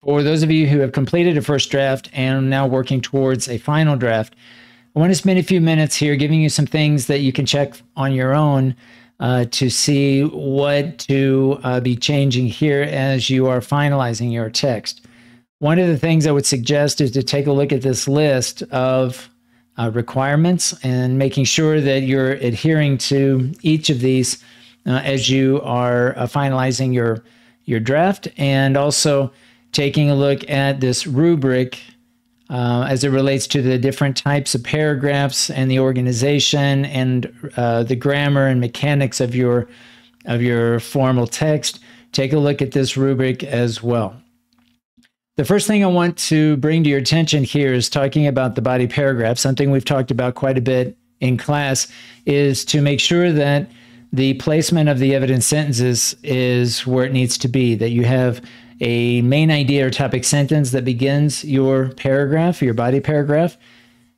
For those of you who have completed a first draft and are now working towards a final draft, I want to spend a few minutes here giving you some things that you can check on your own to see what to be changing here as you are finalizing your text. One of the things I would suggest is to take a look at this list of requirements and making sure that you're adhering to each of these as you are finalizing your draft, and also taking a look at this rubric as it relates to the different types of paragraphs and the organization and the grammar and mechanics of your formal text. Take a look at this rubric as well. The first thing I want to bring to your attention here is talking about the body paragraph. Something we've talked about quite a bit in class is to make sure that the placement of the evidence sentences is where it needs to be, that you have a main idea or topic sentence that begins your paragraph, your body paragraph.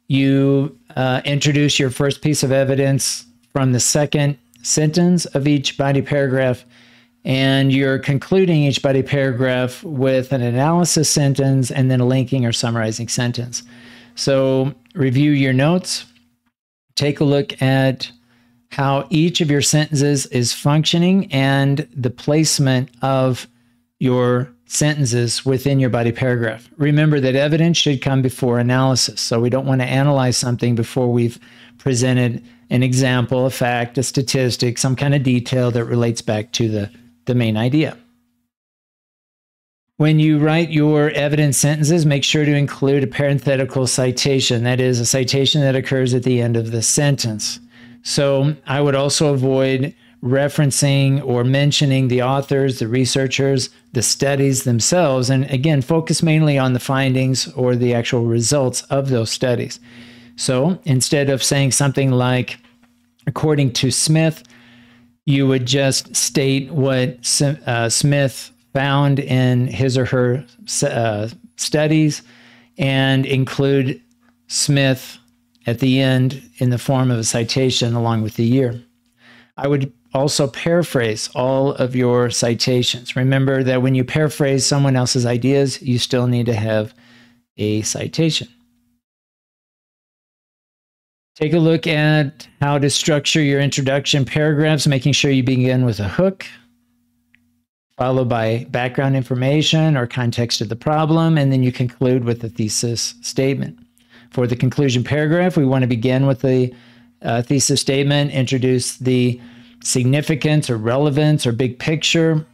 You introduce your first piece of evidence from the second sentence of each body paragraph, and you're concluding each body paragraph with an analysis sentence and then a linking or summarizing sentence. So review your notes, take a look at how each of your sentences is functioning and the placement of your sentences within your body paragraph. Remember that evidence should come before analysis. So we don't want to analyze something before we've presented an example, a fact, a statistic, some kind of detail that relates back to the main idea. When you write your evidence sentences, make sure to include a parenthetical citation. That is a citation that occurs at the end of the sentence. So I would also avoid referencing or mentioning the authors, the researchers, the studies themselves, and again, focus mainly on the findings or the actual results of those studies. So instead of saying something like, according to Smith, you would just state what Smith found in his or her studies and include Smith at the end in the form of a citation along with the year. I would also paraphrase all of your citations. Remember that when you paraphrase someone else's ideas, you still need to have a citation. Take a look at how to structure your introduction paragraphs, making sure you begin with a hook, followed by background information or context of the problem, and then you conclude with a thesis statement. For the conclusion paragraph, we want to begin with the thesis statement, introduce the significance or relevance or big picture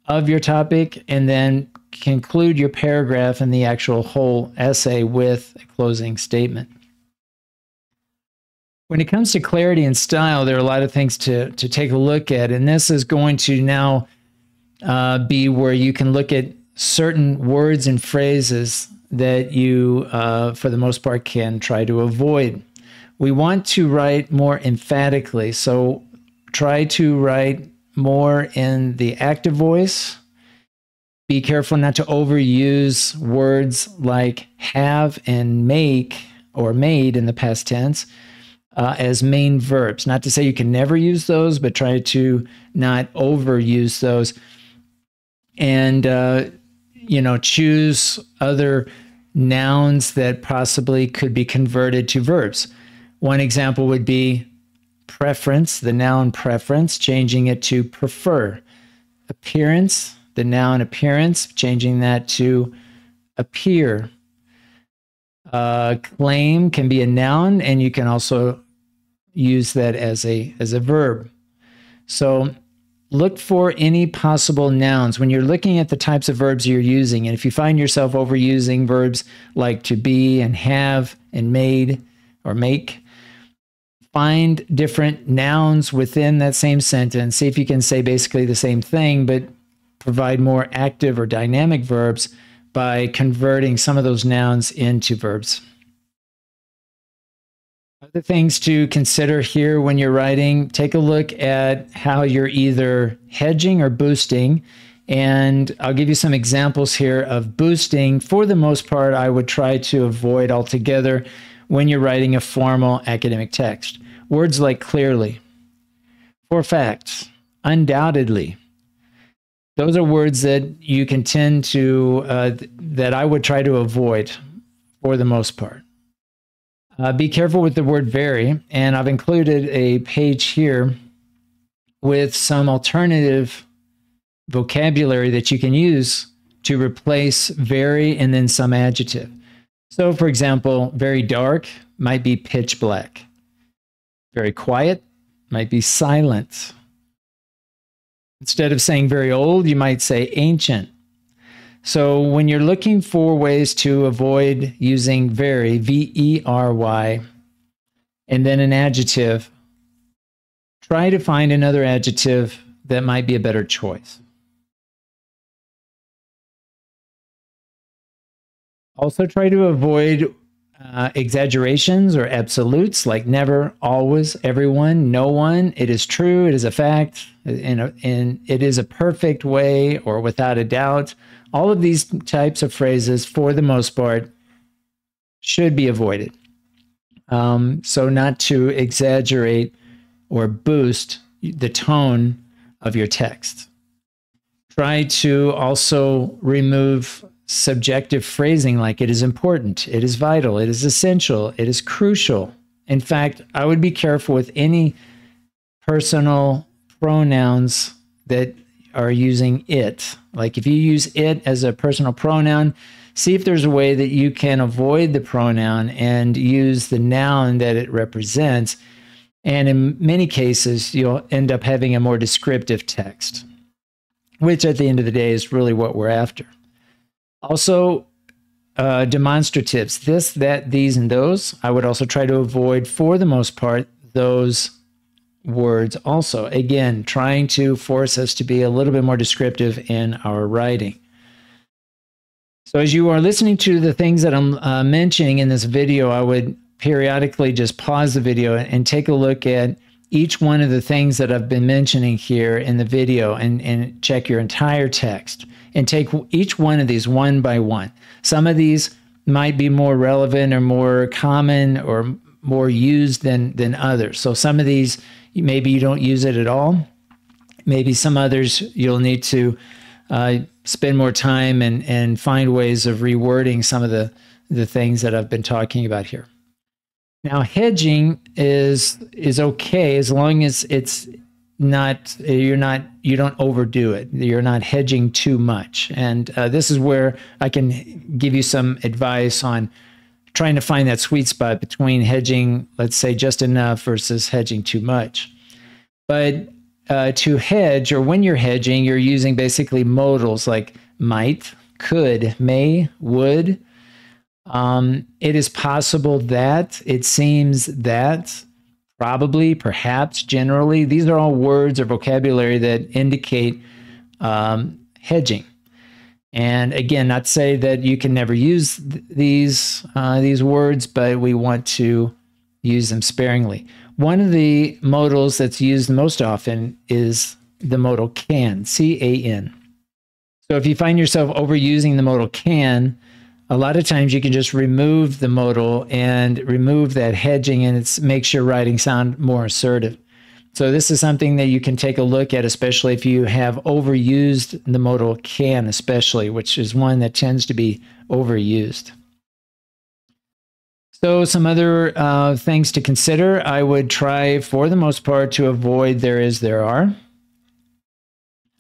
of your topic, and then conclude your paragraph and the actual whole essay with a closing statement. When it comes to clarity and style, there are a lot of things to take a look at, and this is going to now be where you can look at certain words and phrases that you, for the most part, can try to avoid. We want to write more emphatically, so try to write more in the active voice. Be careful not to overuse words like have and make or made in the past tense as main verbs. Not to say you can never use those, but try to not overuse those. And, choose other nouns that possibly could be converted to verbs. One example would be preference, the noun preference, changing it to prefer. Appearance, the noun appearance, changing that to appear. Claim can be a noun, and you can also use that as a verb. So look for any possible nouns when you're looking at the types of verbs you're using. And if you find yourself overusing verbs like to be and have and made or make, find different nouns within that same sentence. See if you can say basically the same thing, but provide more active or dynamic verbs by converting some of those nouns into verbs. Other things to consider here when you're writing, take a look at how you're either hedging or boosting. And I'll give you some examples here of boosting. For the most part, I would try to avoid altogether when you're writing a formal academic text. Words like clearly, for facts, undoubtedly, Those are words that you can tend to, that I would try to avoid for the most part. Be careful with the word very, and I've included a page here with some alternative vocabulary that you can use to replace very and then some adjective. So, for example, very dark might be pitch black. Very quiet might be silent. Instead of saying very old, you might say ancient. So when you're looking for ways to avoid using very, V-E-R-Y, and then an adjective, try to find another adjective that might be a better choice. Also try to avoid exaggerations or absolutes like never, always, everyone, no one, it is true, it is a fact, and it is a perfect way or without a doubt. All of these types of phrases, for the most part, should be avoided. So not to exaggerate or boost the tone of your text. Try to also remove subjective phrasing like it is important, it is vital, it is essential, it is crucial. In fact, I would be careful with any personal pronouns that are using it. Like if you use it as a personal pronoun, see if there's a way that you can avoid the pronoun and use the noun that it represents. And in many cases, you'll end up having a more descriptive text, which at the end of the day is really what we're after. Also, demonstratives, this, that, these, and those. I would also try to avoid, for the most part, those words also. Again, trying to force us to be a little bit more descriptive in our writing. So as you are listening to the things that I'm mentioning in this video, I would periodically just pause the video and take a look at each one of the things that I've been mentioning here in the video and check your entire text and take each one of these one by one. Some of these might be more relevant or more common or more used than others. So some of these, maybe you don't use it at all. Maybe some others you'll need to spend more time and find ways of rewording some of the things that I've been talking about here. Now, hedging is okay as long as it's not, you don't overdo it. You're not hedging too much. And this is where I can give you some advice on trying to find that sweet spot between hedging, let's say, just enough versus hedging too much. But to hedge, or when you're hedging, you're using basically modals like might, could, may, would. It is possible that, it seems that, probably, perhaps, generally. These are all words or vocabulary that indicate hedging. And again, not to say that you can never use these words, but we want to use them sparingly. One of the modals that's used most often is the modal can, C-A-N. So if you find yourself overusing the modal can, a lot of times you can just remove the modal and remove that hedging, and it makes your writing sound more assertive. So this is something that you can take a look at, especially if you have overused the modal can, especially, which is one that tends to be overused. So some other things to consider. I would try, for the most part, to avoid there is, there are.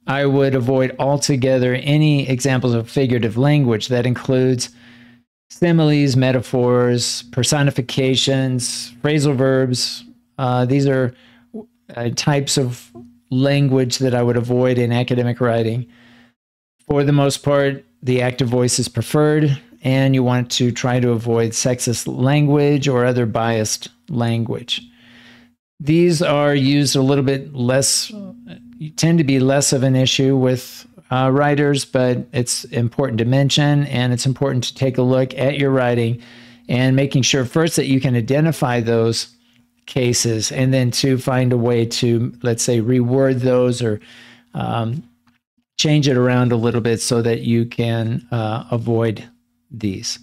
I would avoid altogether any examples of figurative language. That includes similes, metaphors, personifications, phrasal verbs. These are types of language that I would avoid in academic writing. For the most part, the active voice is preferred, and you want to try to avoid sexist language or other biased language. These are used a little bit less, tend to be less of an issue with writers, but it's important to mention, and it's important to take a look at your writing and making sure first that you can identify those cases, and then to find a way to, let's say, reword those or change it around a little bit so that you can avoid these.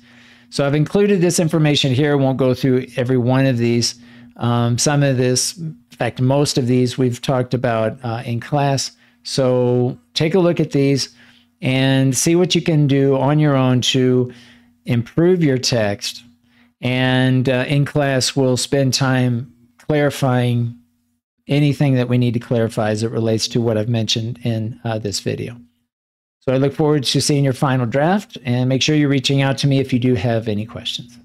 So I've included this information here. I won't go through every one of these. Some of this, in fact, most of these we've talked about in class. So take a look at these and see what you can do on your own to improve your text. And in class, we'll spend time clarifying anything that we need to clarify as it relates to what I've mentioned in this video. So I look forward to seeing your final draft, and make sure you're reaching out to me if you do have any questions.